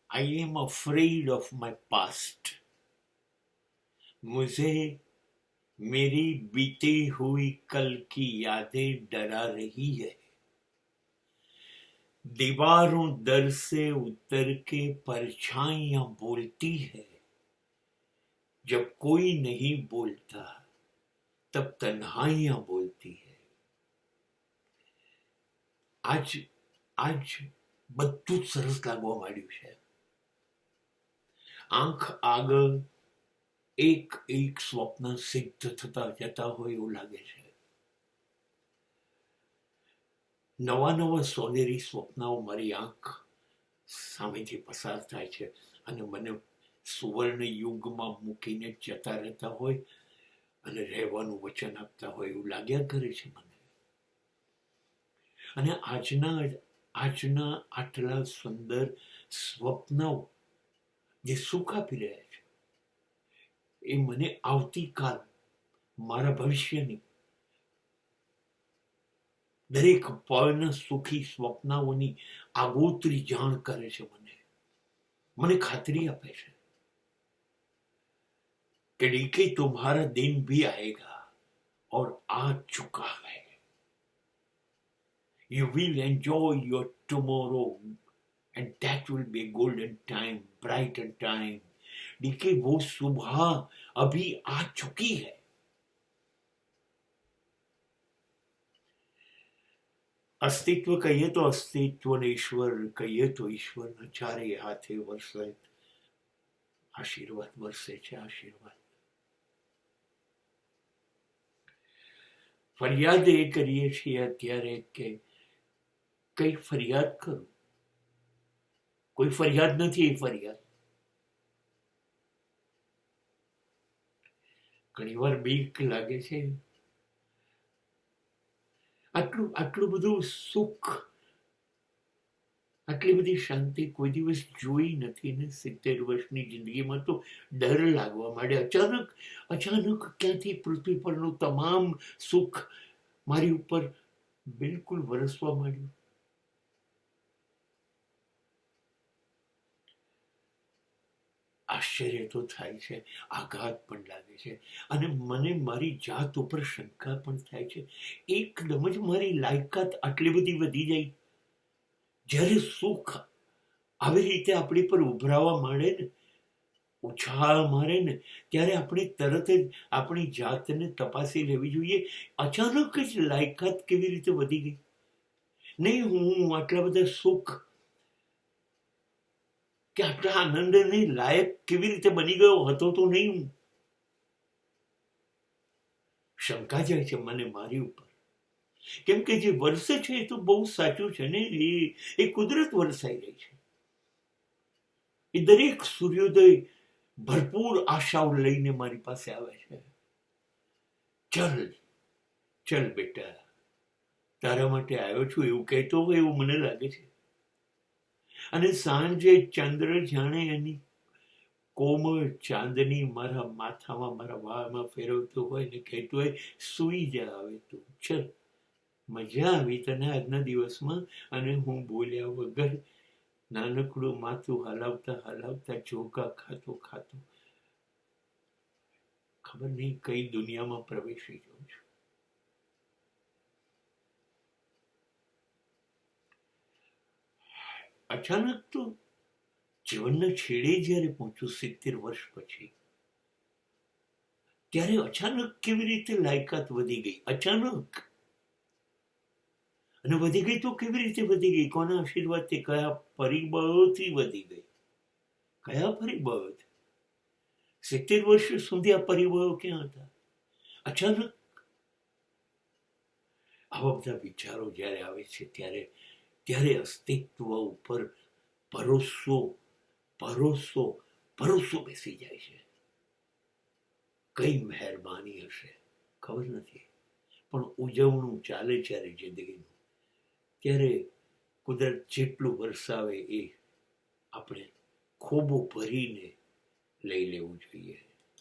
I am afraid of my past. मुझे मेरी बीती हुई कल की यादें डरा रही है। दीवारों दर से उतर के परछाइयां बोलती है। जब कोई नहीं बोलता तब तन्हाइयां बोलती है। आज आज બધું જ સરસ લાગવા માંડ્યું છે। આંખ આગળ એક એક સ્વપ્ન સિદ્ધ થતા જતા હોય એવું લાગે છે। નવા નવા સોનેરી સ્વપ્નાઓ મારી આંખ સામેથી પસાર થાય છે અને મને સુવર્ણ યુગમાં મૂકીને જતા રહેતા હોય અને રહેવાનું વચન આપતા હોય એવું લાગ્યા કરે છે મને। અને આજના આટલા સુંદર સ્વપ્નો જે સુખ આપી રહ્યા છે એ મને આવતીકાલ મારા ભવિષ્યની દરેક પળના સુખી સ્વપ્નાઓની આગોતરી જાણ કરે છે। મને ખાતરી આપે છે कि डीके तुम्हारा दिन भी आएगा और आ चुका है। You will enjoy your tomorrow and that will be a golden time, brighter time। डीके वो सुबह अभी आ चुकी है। अस्तित्व कहिए तो अस्तित्व ने ईश्वर कहिए तो ईश्वर न चारे हाथे वर्षे आशीर्वाद वर्षे छे आशीर्वाद। फरियाद ए करिए छे अत्यारे के कई फरियाद करो, कोई फरियाद नहीं। फरियाद घणी वार बीक लागे छे। આટલું બધું સુખ, આટલી બધી શાંતિ કોઈ દિવસ જોઈ નથી ને 70 વર્ષની જિંદગીમાં તો ડર લાગવા માંડે। અચાનક ક્યાંથી પૃથ્વી પરનું તમામ સુખ મારી ઉપર બિલકુલ વરસવા માંડ્યું। આશ્ચર્ય તો થાય છે, આઘાત પણ લાગે છે અને મને મારી જાત ઉપર શંકા પણ થાય છે। એકદમ જ મારી લાયકાત આટલી બધી વધી જાય જ્યારે સુખ આવી રીતે આપણી પર ઉભરાવા માંડે ને, ઉછાળ મારે ને, ત્યારે આપણે તરત જ આપણી જાતને તપાસી લેવી જોઈએ। અચાનક જ લાયકાત કેવી રીતે વધી ગઈ? નહીં, હું આટલા બધા સુખ કે આટલા આનંદની લાયક કેવી રીતે બની ગયો હતો તો નહીં હું? શંકા જાય છે મને મારી ઉપર, કેમ કે જે વર્ષે છે એ તો બહુ સાચું છે ને, એ કુદરત વરસાઈ રહી છે। એ દરેક સૂર્યોદય ભરપૂર આશાઓ લઈને મારી પાસે આવે છે। ચલ બેટા, તારા માટે આવ્યો છું એવું કહેતો હોય એવું મને લાગે છે। અને સાંજે ચંદ્ર જાણે એની કોમળ ચાંદની મારા માથામાં, મારા વાળમાં ફેરવતો હોય ને કહેતો હોય, સૂઈ જા હવે તું, ચલ, મજા આવી તને આજના દિવસમાં। અને હું બોલ્યા વગર નાનકડું માથું હલાવતા ચોખા ખાતો ખબર નહીં કઈ દુનિયામાં પ્રવેશી જાઉં છું। અચાનક તો જીવનના છેડે જ્યારે પહોંચ્યું 70 વર્ષ પછી, ત્યારે અચાનક કેવી રીતે લાયકાત વધી ગઈ? અચાનક। અને વધી ગઈ તો કેવી રીતે વધી ગઈ? કોના આશીર્વાદથી? કયા પરિબળોથી વધી ગઈ? કયા પરિબળો? 70 વર્ષ સુધી આ પરિબળો ક્યાં હતા? અચાનક આવા બધા વિચારો જ્યારે આવે છે ત્યારે અસ્તિત્વ ઉપર ભરોસો બેસી જાય છે। કઈ મહેરબાની હશે ખબર નથી, પણ ઉજવણું ચાલે જ્યારે જિંદગીનું, ત્યારે કુદરત જેટલું વરસાવે એ આપણે ખોબો ભરીને લઈ લેવું જોઈએ।